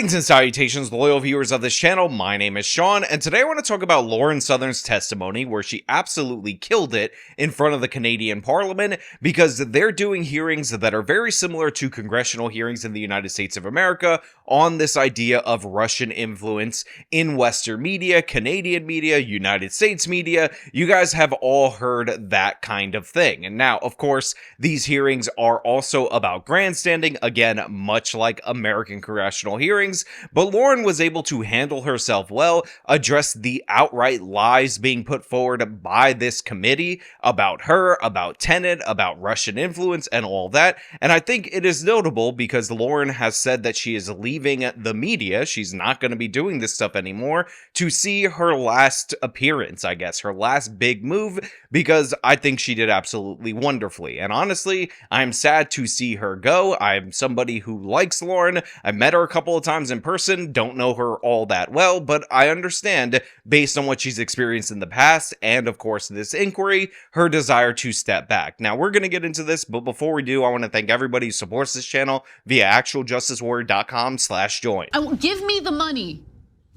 Greetings and salutations, loyal viewers of this channel. My name is Sean, and today I want to talk about Lauren Southern's testimony, where she absolutely killed it in front of the Canadian Parliament, because they're doing hearings that are very similar to congressional hearings in the United States of America on this idea of Russian influence in Western media, Canadian media, United States media. You guys have all heard that kind of thing. And now, of course, these hearings are also about grandstanding, again, much like American congressional hearings, but Lauren was able to handle herself well, address the outright lies being put forward by this committee about her, about Tenet, about Russian influence, and all that. And I think it is notable because Lauren has said that she is leaving the media, she's not going to be doing this stuff anymore, to see her last appearance, I guess, her last big move, because I think she did absolutely wonderfully. And honestly, I'm sad to see her go. I'm somebody who likes Lauren. I've met her a couple of times in person, don't know her all that well, but I understand, based on what she's experienced in the past, and of course this inquiry, her desire to step back. Now, we're going to get into this, but before we do, I want to thank everybody who supports this channel via actualjusticewarrior.com/join. Give me the money.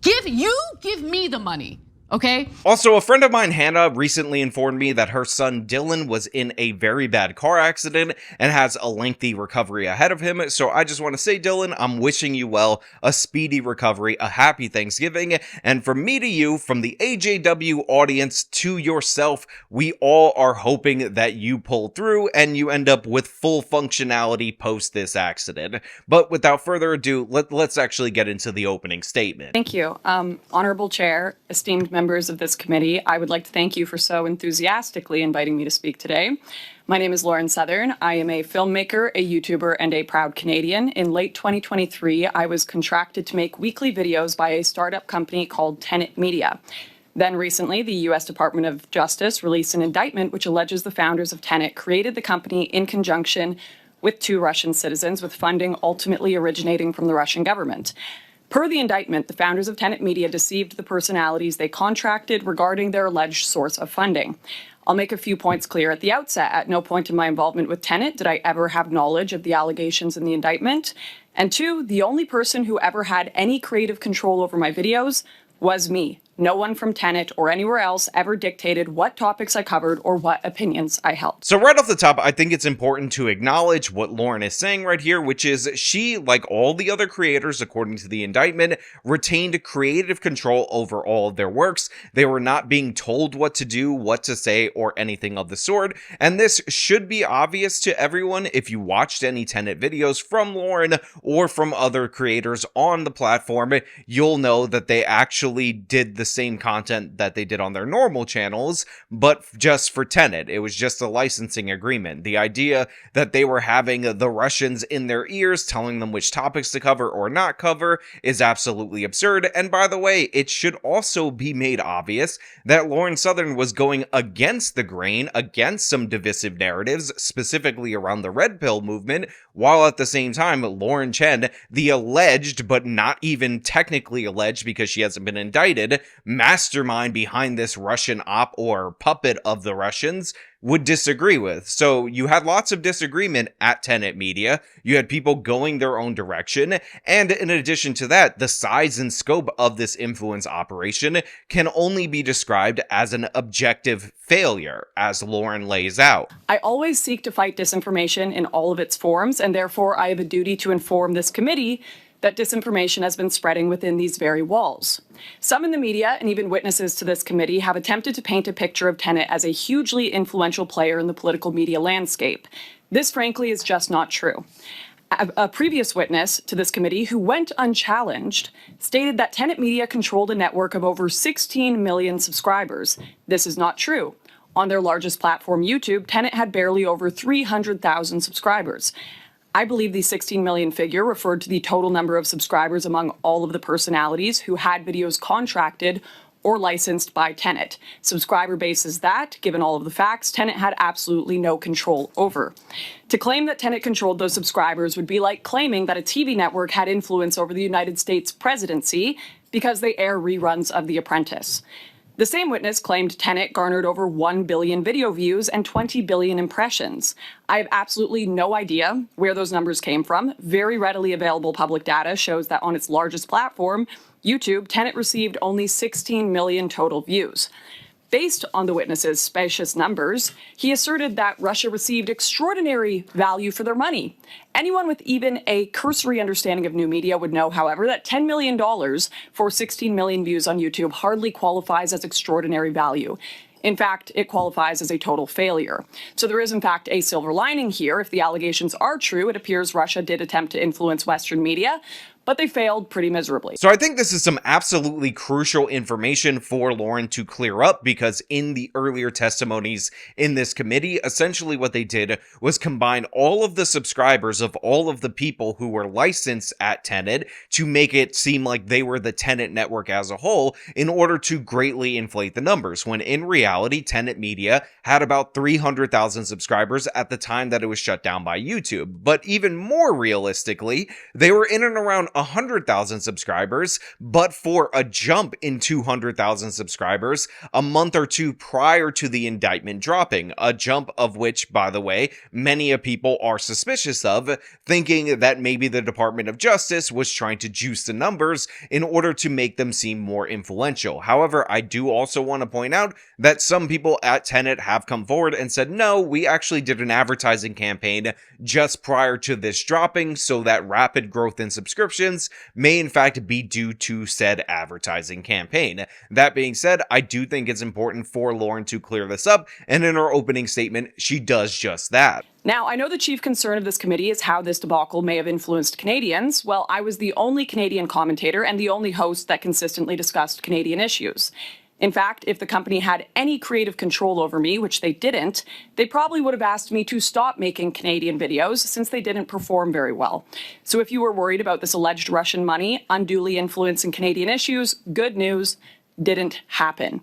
Give me the money. Okay. Also, a friend of mine, Hannah, recently informed me that her son Dylan was in a very bad car accident and has a lengthy recovery ahead of him. So I just want to say, Dylan, I'm wishing you well, a speedy recovery, a happy Thanksgiving. And from me to you, from the AJW audience to yourself, we all are hoping that you pull through and you end up with full functionality post this accident. But without further ado, let's actually get into the opening statement. Thank you. Honorable Chair, esteemed members of this committee, I would like to thank you for so enthusiastically inviting me to speak today. My name is Lauren Southern. I am a filmmaker, a YouTuber, and a proud Canadian. In late 2023, I was contracted to make weekly videos by a startup company called Tenet Media. Then recently, the U.S. Department of Justice released an indictment which alleges the founders of Tenet created the company in conjunction with two Russian citizens, with funding ultimately originating from the Russian government. Per the indictment, the founders of Tenet Media deceived the personalities they contracted regarding their alleged source of funding. I'll make a few points clear at the outset. At no point in my involvement with Tenet did I ever have knowledge of the allegations in the indictment. And two, the only person who ever had any creative control over my videos was me. No one from Tenet or anywhere else ever dictated what topics I covered or what opinions I held. So right off the top, I think it's important to acknowledge what Lauren is saying right here, which is she, like all the other creators, according to the indictment, retained creative control over all of their works. They were not being told what to do, what to say, or anything of the sort. And this should be obvious to everyone if you watched any Tenet videos from Lauren or from other creators on the platform. You'll know that they actually did the same content that they did on their normal channels, but just for Tenet. It was just a licensing agreement. The idea that they were having the Russians in their ears telling them which topics to cover or not cover is absolutely absurd. And by the way, it should also be made obvious that Lauren Southern was going against the grain, against some divisive narratives, specifically around the Red Pill movement, while at the same time, Lauren Chen, the alleged, but not even technically alleged because she hasn't been indicted, mastermind behind this Russian op or puppet of the Russians, would disagree with. So you had lots of disagreement at Tenet Media. You had people going their own direction. And in addition to that, the size and scope of this influence operation can only be described as an objective failure, as Lauren lays out. I always seek to fight disinformation in all of its forms, and therefore I have a duty to inform this committee that disinformation has been spreading within these very walls. Some in the media, and even witnesses to this committee, have attempted to paint a picture of Tenet as a hugely influential player in the political media landscape. This, frankly, is just not true. A previous witness to this committee, who went unchallenged, stated that Tenet Media controlled a network of over 16 million subscribers. This is not true. On their largest platform, YouTube, Tenet had barely over 300,000 subscribers. I believe the 16 million figure referred to the total number of subscribers among all of the personalities who had videos contracted or licensed by Tenet. Subscriber base is that, given all of the facts, Tenet had absolutely no control over. To claim that Tenet controlled those subscribers would be like claiming that a TV network had influence over the United States presidency because they air reruns of The Apprentice. The same witness claimed Tenet garnered over 1 billion video views and 20 billion impressions. I have absolutely no idea where those numbers came from. Very readily available public data shows that on its largest platform, YouTube, Tenet received only 16 million total views. Based on the witness's specious numbers, he asserted that Russia received extraordinary value for their money. Anyone with even a cursory understanding of new media would know, however, that $10 million for 16 million views on YouTube hardly qualifies as extraordinary value. In fact, it qualifies as a total failure. So there is, in fact, a silver lining here. If the allegations are true, it appears Russia did attempt to influence Western media, but they failed pretty miserably. So I think this is some absolutely crucial information for Lauren to clear up, because in the earlier testimonies in this committee, essentially what they did was combine all of the subscribers of all of the people who were licensed at Tenet to make it seem like they were the Tenet network as a whole in order to greatly inflate the numbers, when in reality, Tenet Media had about 300,000 subscribers at the time that it was shut down by YouTube. But even more realistically, they were in and around 100,000 subscribers, but for a jump in 200,000 subscribers a month or two prior to the indictment dropping, a jump of which, by the way, many of people are suspicious of, thinking that maybe the Department of Justice was trying to juice the numbers in order to make them seem more influential. However, I do also want to point out that some people at Tenet have come forward and said, no, we actually did an advertising campaign just prior to this dropping, so that rapid growth in subscriptions may in fact be due to said advertising campaign. That being said, I do think it's important for Lauren to clear this up, and in her opening statement, she does just that. Now, I know the chief concern of this committee is how this debacle may have influenced Canadians. Well, I was the only Canadian commentator and the only host that consistently discussed Canadian issues. In fact, if the company had any creative control over me, which they didn't, they probably would have asked me to stop making Canadian videos since they didn't perform very well. So if you were worried about this alleged Russian money unduly influencing Canadian issues, good news, didn't happen.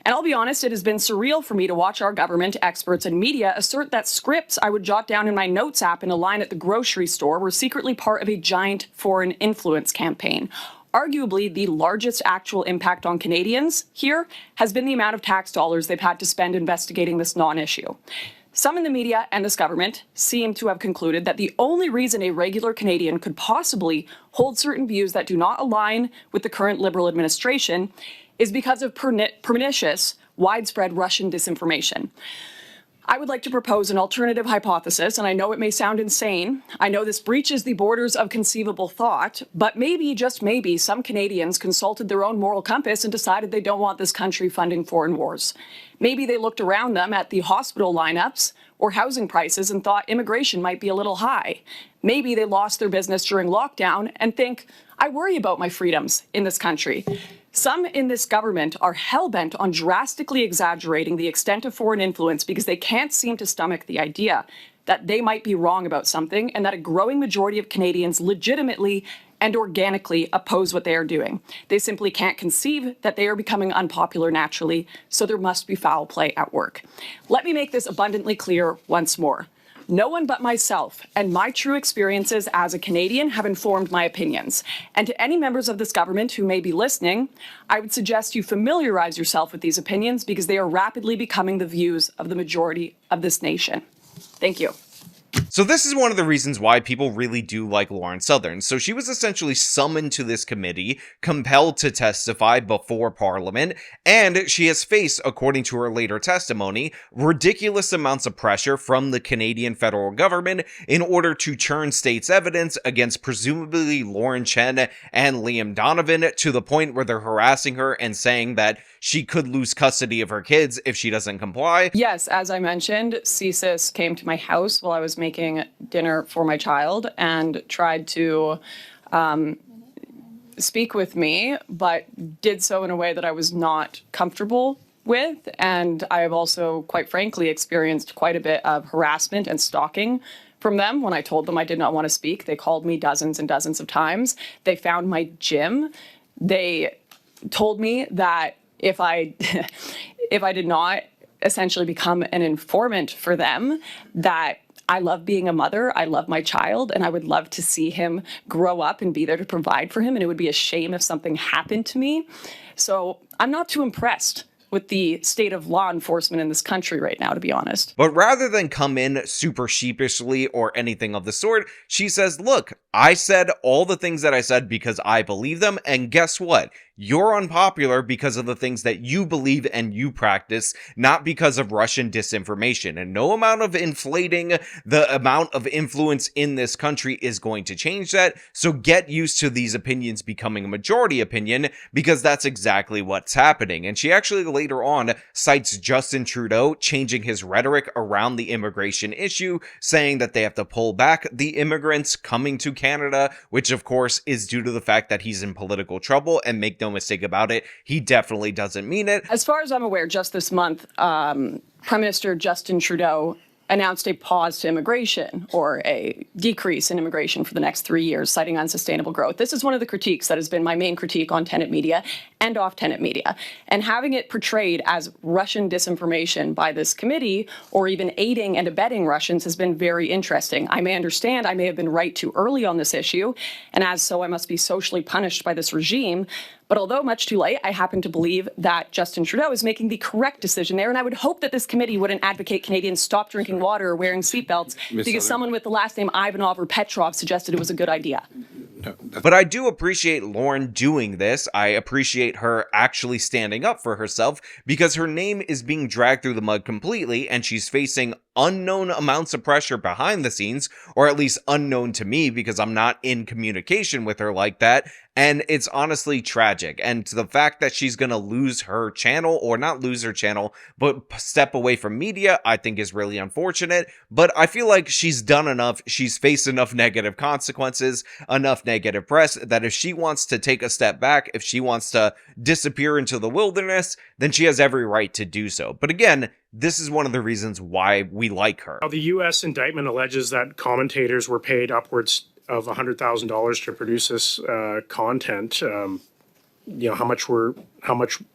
And I'll be honest, it has been surreal for me to watch our government, experts, and media assert that scripts I would jot down in my notes app in a line at the grocery store were secretly part of a giant foreign influence campaign. Arguably, the largest actual impact on Canadians here has been the amount of tax dollars they've had to spend investigating this non-issue. Some in the media and this government seem to have concluded that the only reason a regular Canadian could possibly hold certain views that do not align with the current Liberal administration is because of pernicious, widespread Russian disinformation. I would like to propose an alternative hypothesis, and I know it may sound insane. I know this breaches the borders of conceivable thought, but maybe, just maybe, some Canadians consulted their own moral compass and decided they don't want this country funding foreign wars. Maybe they looked around them at the hospital lineups or housing prices and thought immigration might be a little high. Maybe they lost their business during lockdown and think, I worry about my freedoms in this country. Some in this government are hell-bent on drastically exaggerating the extent of foreign influence because they can't seem to stomach the idea that they might be wrong about something and that a growing majority of Canadians legitimately and organically oppose what they are doing. They simply can't conceive that they are becoming unpopular naturally, so there must be foul play at work. Let me make this abundantly clear once more. No one but myself and my true experiences as a Canadian have informed my opinions. And to any members of this government who may be listening, I would suggest you familiarize yourself with these opinions because they are rapidly becoming the views of the majority of this nation. Thank you. So this is one of the reasons why people really do like Lauren Southern. So she was essentially summoned to this committee, compelled to testify before Parliament, and she has faced, according to her later testimony, ridiculous amounts of pressure from the Canadian federal government in order to turn state's evidence against presumably Lauren Chen and Liam Donovan, to the point where they're harassing her and saying that she could lose custody of her kids if she doesn't comply. Yes, as I mentioned, CSIS came to my house while I was making dinner for my child and tried to speak with me, but did so in a way that I was not comfortable with. And I have also, quite frankly, experienced quite a bit of harassment and stalking from them. When I told them I did not want to speak, they called me dozens and dozens of times. They found my gym. They told me that if I did not essentially become an informant for them, that I love being a mother, I love my child, and I would love to see him grow up and be there to provide for him, and it would be a shame if something happened to me. So I'm not too impressed with the state of law enforcement in this country right now, to be honest. But rather than come in super sheepishly or anything of the sort, she says, look, I said all the things that I said because I believe them, and guess what? You're unpopular because of the things that you believe and you practice, not because of Russian disinformation. And no amount of inflating the amount of influence in this country is going to change that. So get used to these opinions becoming a majority opinion, because that's exactly what's happening. And she actually later on cites Justin Trudeau changing his rhetoric around the immigration issue, saying that they have to pull back the immigrants coming to Canada, which of course is due to the fact that he's in political trouble, and make no mistake about it, he definitely doesn't mean it. As far as I'm aware, just this month, Prime Minister Justin Trudeau announced a pause to immigration, or a decrease in immigration for the next 3 years, citing unsustainable growth. This is one of the critiques that has been my main critique on Tenet Media and off Tenet Media. And having it portrayed as Russian disinformation by this committee, or even aiding and abetting Russians, has been very interesting. I may understand I may have been right too early on this issue, and as so I must be socially punished by this regime. But although much too late, I happen to believe that Justin Trudeau is making the correct decision there, and I would hope that this committee wouldn't advocate Canadians stop drinking water or wearing seatbelts because someone with the last name Ivanov or Petrov suggested it was a good idea. But I do appreciate Lauren doing this. I appreciate her actually standing up for herself, because her name is being dragged through the mud completely, and she's facing unknown amounts of pressure behind the scenes, or at least unknown to me because I'm not in communication with her like that. And it's honestly tragic. And to the fact that she's going to lose her channel, or not lose her channel, but step away from media, I think is really unfortunate. But I feel like she's done enough. She's faced enough negative consequences, enough negative press, that if she wants to take a step back, if she wants to disappear into the wilderness, then she has every right to do so. But again, this is one of the reasons why we like her. The U.S. indictment alleges that commentators were paid upwards of $100,000 to produce this content. How much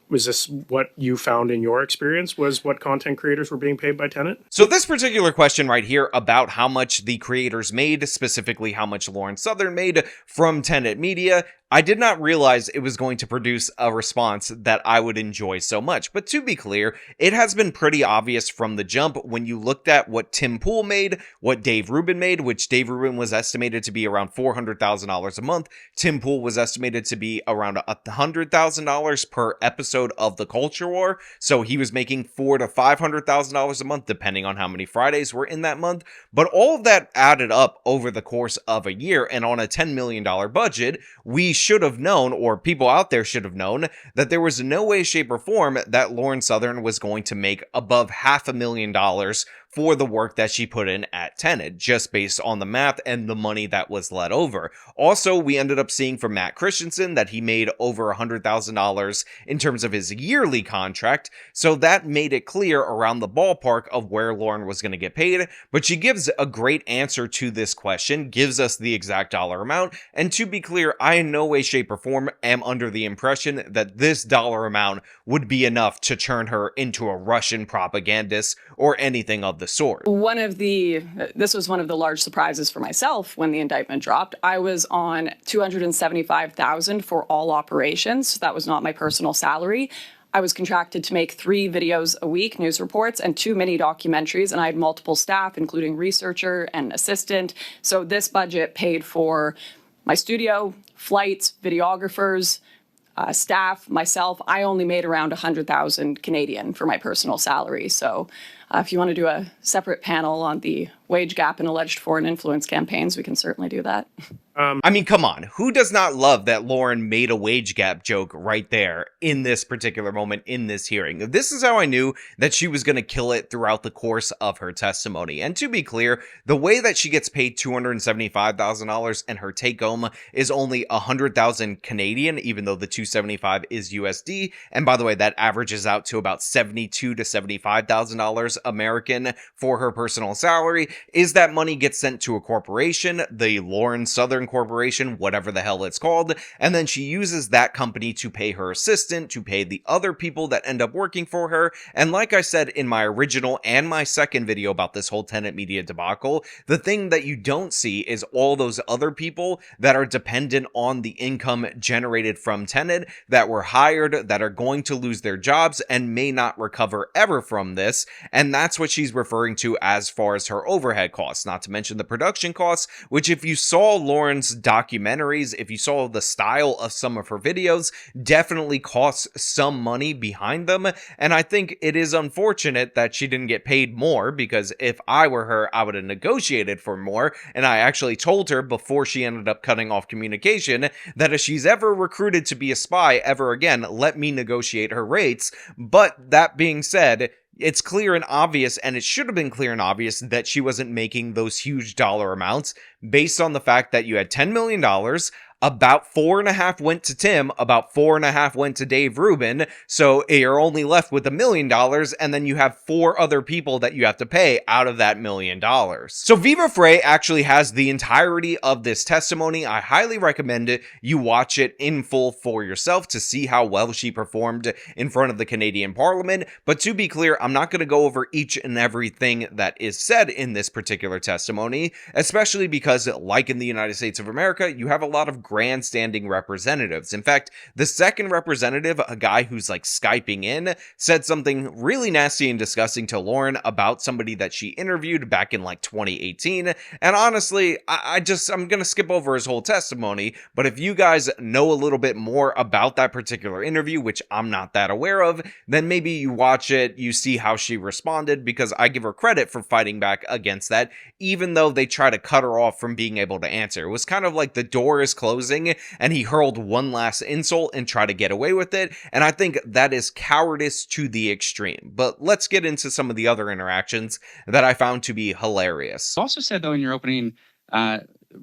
was this? What you found in your experience was what content creators were being paid by Tenet? So this particular question right here about how much the creators made, specifically how much Lauren Southern made from Tenet Media, I did not realize it was going to produce a response that I would enjoy so much. But to be clear, it has been pretty obvious from the jump when you looked at what Tim Pool made, what Dave Rubin made, which Dave Rubin was estimated to be around $400,000 a month. Tim Pool was estimated to be around $100,000 per episode of The Culture War. So he was making $400,000 to $500,000 a month, depending on how many Fridays were in that month. But all of that added up over the course of a year, and on a $10 million budget, we should have known, or people out there should have known, that there was no way, shape, or form that Lauren Southern was going to make above $500,000 for the work that she put in at Tenet, just based on the math and the money that was let over. Also, we ended up seeing from Matt Christensen that he made over $100,000 in terms of his yearly contract, so that made it clear around the ballpark of where Lauren was going to get paid. But she gives a great answer to this question, gives us the exact dollar amount, and to be clear, I in no way, shape, or form am under the impression that this dollar amount would be enough to turn her into a Russian propagandist or anything of the sort. This was one of the large surprises for myself when the indictment dropped. I was on $275,000 for all operations. That was not my personal salary. I was contracted to make 3 videos a week, news reports, and 2 mini documentaries, and I had multiple staff, including researcher and assistant. So this budget paid for my studio, flights, videographers, staff, myself. I only made around 100,000 Canadian for my personal salary. So if you want to do a separate panel on the wage gap and alleged foreign influence campaigns, we can certainly do that. I mean, come on. Who does not love that Lauren made a wage gap joke right there in this particular moment in this hearing? This is how I knew that she was going to kill it throughout the course of her testimony. And to be clear, the way that she gets paid $275,000 and her take home is only 100,000 Canadian, even though the 275 is USD. And by the way, that averages out to about $72,000 to $75,000 American for her personal salary, is that money gets sent to a corporation, the Lauren Southern Lauren Corporation, whatever the hell it's called, and then she uses that company to pay her assistant, to pay the other people that end up working for her. And like I said in my original and my second video about this whole Tenet Media debacle, the thing that you don't see is all those other people that are dependent on the income generated from Tenet, that were hired, that are going to lose their jobs and may not recover ever from this. And that's what she's referring to as far as her overhead costs, not to mention the production costs, which if you saw Lauren's documentaries, if you saw the style of some of her videos, definitely costs some money behind them. And I think it is unfortunate that she didn't get paid more, because if I were her, I would have negotiated for more. And I actually told her before she ended up cutting off communication that if she's ever recruited to be a spy ever again, let me negotiate her rates. But that being said, it's clear and obvious, and it should have been clear and obvious, that she wasn't making those huge dollar amounts based on the fact that you had $10 million. About 4.5 went to Tim, about 4.5 went to Dave Rubin, so you're only left with $1 million, and then you have 4 other people that you have to pay out of that $1 million. So Viva Frey actually has the entirety of this testimony. I highly recommend you watch it in full for yourself to see how well she performed in front of the Canadian Parliament. But to be clear, I'm not going to go over each and everything that is said in this particular testimony, especially because, like in the United States of America, you have a lot of grandstanding representatives. In fact, the second representative, a guy who's like Skyping in, said something really nasty and disgusting to Lauren about somebody that she interviewed back in like 2018. And honestly, I'm gonna skip over his whole testimony, but if you guys know a little bit more about that particular interview, which I'm not that aware of, then maybe you watch it, you see how she responded, because I give her credit for fighting back against that, even though they try to cut her off from being able to answer. It was kind of like the door is closing and he hurled one last insult and tried to get away with it. And I think that is cowardice to the extreme. But let's get into some of the other interactions that I found to be hilarious. You also said, though, in your opening,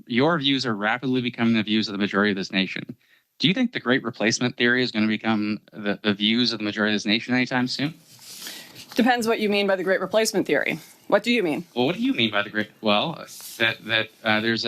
your views are rapidly becoming the views of the majority of this nation. Do you think the Great Replacement theory is going to become the views of the majority of this nation anytime soon? Depends what you mean by the Great Replacement theory. What do you mean? Well, what do you mean by the Great? Well, that there's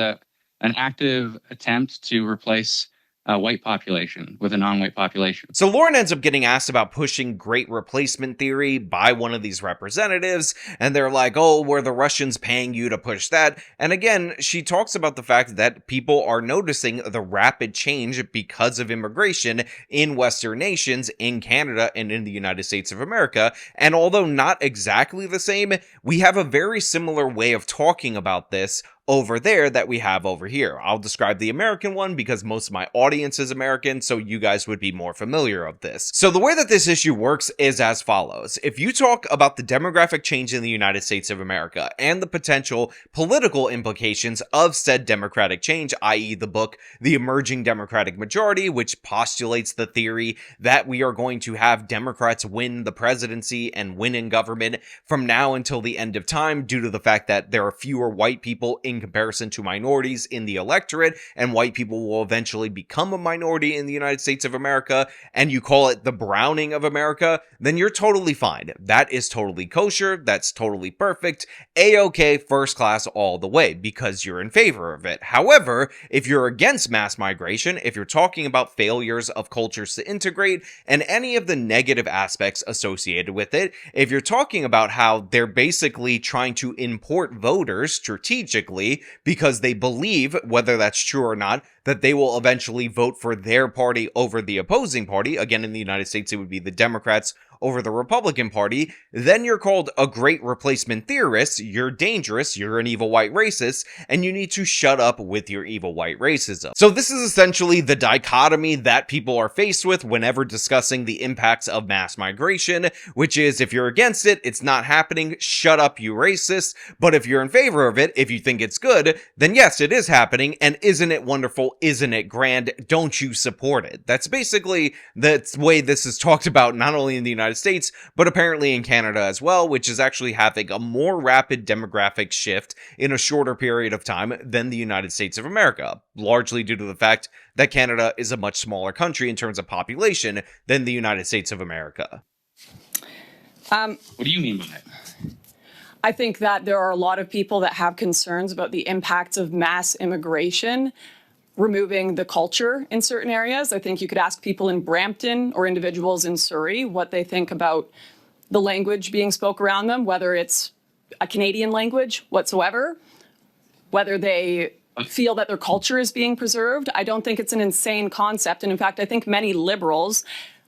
an active attempt to replace a white population with a non-white population. So Lauren ends up getting asked about pushing Great Replacement theory by one of these representatives, and they're like, oh, were the Russians paying you to push that? And again, she talks about the fact that people are noticing the rapid change because of immigration in Western nations, in Canada, and in the United States of America. And although not exactly the same, we have a very similar way of talking about this over there that we have over here. I'll describe the American one because most of my audience is American, so you guys would be more familiar of this. So the way that this issue works is as follows. If you talk about the demographic change in the United States of America and the potential political implications of said democratic change, i.e. the book The Emerging Democratic Majority, which postulates the theory that we are going to have Democrats win the presidency and win in government from now until the end of time, due to the fact that there are fewer white people in comparison to minorities in the electorate, and white people will eventually become a minority in the United States of America, and you call it the browning of America, then you're totally fine. That is totally kosher. That's totally perfect. A-okay, first class all the way, because you're in favor of it. However, if you're against mass migration, if you're talking about failures of cultures to integrate and any of the negative aspects associated with it, if you're talking about how they're basically trying to import voters strategically because they believe, whether that's true or not, that they will eventually vote for their party over the opposing party, again in the United States it would be the Democrats over the Republican Party, then you're called a Great Replacement theorist, you're dangerous, you're an evil white racist, and you need to shut up with your evil white racism. So this is essentially the dichotomy that people are faced with whenever discussing the impacts of mass migration, which is, if you're against it, it's not happening, shut up you racist, but if you're in favor of it, if you think it's good, then yes, it is happening, and isn't it wonderful, isn't it grand, don't you support it? That's basically the way this is talked about, not only in the United States, but apparently in Canada as well, which is actually having a more rapid demographic shift in a shorter period of time than the United States of America, largely due to the fact that Canada is a much smaller country in terms of population than the United States of America. What do you mean by that? I think that there are a lot of people that have concerns about the impacts of mass immigration removing the culture in certain areas. I think you could ask people in Brampton or individuals in Surrey what they think about the language being spoke around them, whether it's a Canadian language whatsoever, whether they feel that their culture is being preserved. I don't think it's an insane concept. And in fact, I think many liberals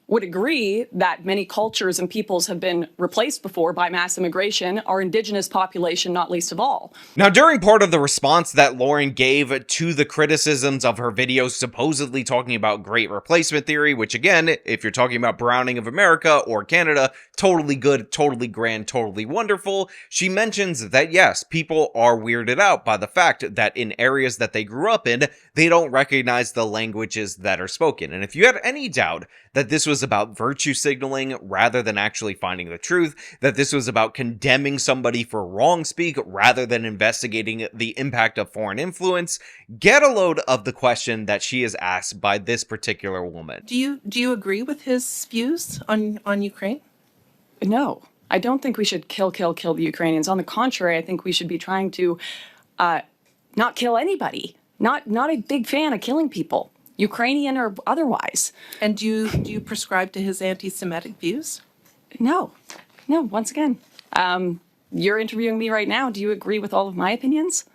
would agree that many cultures and peoples have been replaced before by mass immigration, our indigenous population not least of all. Now, during part of the response that Lauren gave to the criticisms of her videos supposedly talking about great replacement theory, which again, if you're talking about browning of America or Canada, totally good, totally grand, totally wonderful, she mentions that yes, people are weirded out by the fact that in areas that they grew up in, they don't recognize the languages that are spoken. And if you had any doubt that this was about virtue signaling rather than actually finding the truth, that this was about condemning somebody for wrong speak rather than investigating the impact of foreign influence, get a load of the question that she is asked by this particular woman. Do you agree with his views on Ukraine? No, I don't think we should kill the Ukrainians. On the contrary, I think we should be trying to not kill anybody. Not a big fan of killing people, Ukrainian or otherwise. And do you prescribe to his anti-Semitic views? No. Once again, you're interviewing me right now. Do you agree with all of my opinions?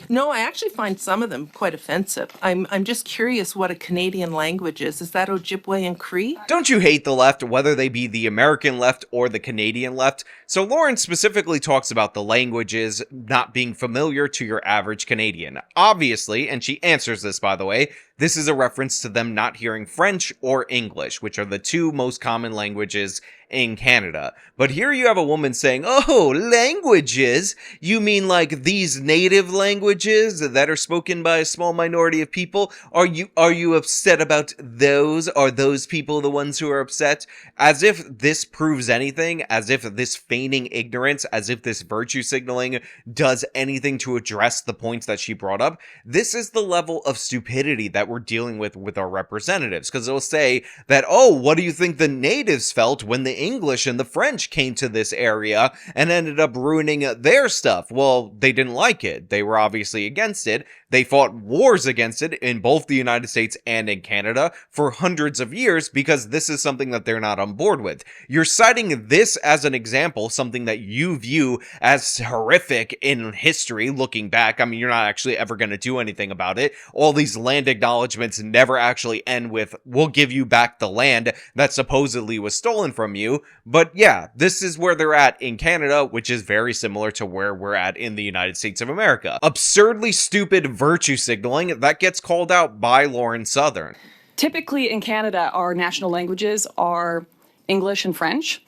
No, I actually find some of them quite offensive. I'm just curious what a Canadian language is. Is that Ojibwe and Cree? Don't you hate the left, whether they be the American left or the Canadian left? So Lauren specifically talks about the languages not being familiar to your average Canadian. Obviously, and she answers this by the way, this is a reference to them not hearing French or English, which are the two most common languages in Canada. But here you have a woman saying, oh, languages? You mean like these native languages that are spoken by a small minority of people? Are you upset about those? Are those people the ones who are upset? As if this proves anything, as if this feigning ignorance, as if this virtue signaling does anything to address the points that she brought up. This is the level of stupidity that we're dealing with our representatives, because they'll say that, oh, what do you think the natives felt when the English and the French came to this area and ended up ruining their stuff? Well, they didn't like it. They were obviously against it. They fought wars against it in both the United States and in Canada for hundreds of years because this is something that they're not on board with. You're citing this as an example, something that you view as horrific in history looking back. I mean, you're not actually ever going to do anything about it. All these land acknowledgements never actually end with, we'll give you back the land that supposedly was stolen from you. But yeah, this is where they're at in Canada, which is very similar to where we're at in the United States of America. Absurdly stupid virtue signaling that gets called out by Lauren Southern. Typically in Canada, our national languages are English and French.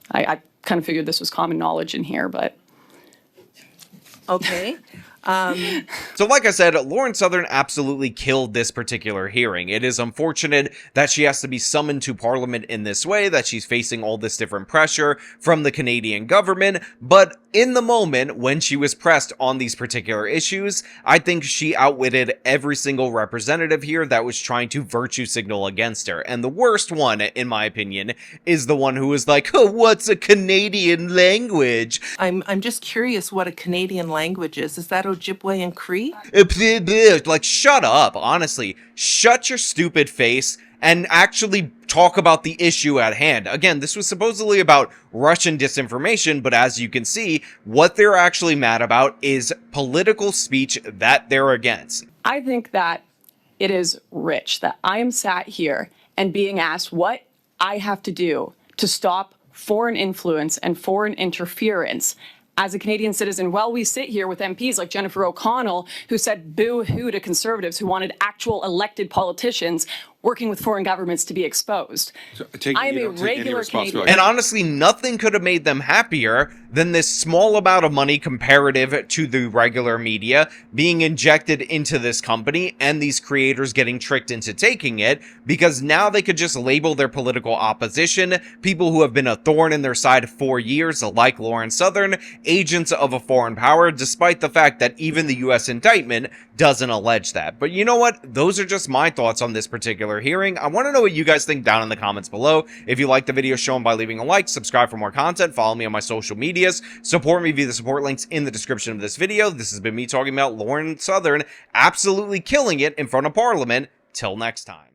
I kind of figured this was common knowledge in here, but... Okay. So like I said, Lauren Southern absolutely killed this particular hearing. It is unfortunate that she has to be summoned to Parliament in this way, that she's facing all this different pressure from the Canadian government, but in the moment when she was pressed on these particular issues, I think she outwitted every single representative here that was trying to virtue signal against her. And the worst one, in my opinion, is the one who was like, oh, what's a Canadian language? I'm just curious what a Canadian language is. Is that Ojibwe and Cree? Like, shut up, honestly. Shut your stupid face and actually talk about the issue at hand. Again, this was supposedly about Russian disinformation, but as you can see, what they're actually mad about is political speech that they're against. I think that it is rich that I am sat here and being asked what I have to do to stop foreign influence and foreign interference as a Canadian citizen. Well, we sit here with MPs like Jennifer O'Connell, who said boo-hoo to Conservatives who wanted actual elected politicians working with foreign governments to be exposed. So, I am a regular Canadian. And honestly, nothing could have made them happier than this small amount of money comparative to the regular media being injected into this company and these creators getting tricked into taking it, because now they could just label their political opposition, people who have been a thorn in their side for years, like Lauren Southern, agents of a foreign power, despite the fact that even the US indictment doesn't allege that. But you know what? Those are just my thoughts on this particular hearing. I want to know what you guys think down in the comments below. If you like the video, show them by leaving a like, subscribe for more content, follow me on my social medias, support me via the support links in the description of this video. This has been me talking about Lauren Southern absolutely killing it in front of Parliament. Till next time.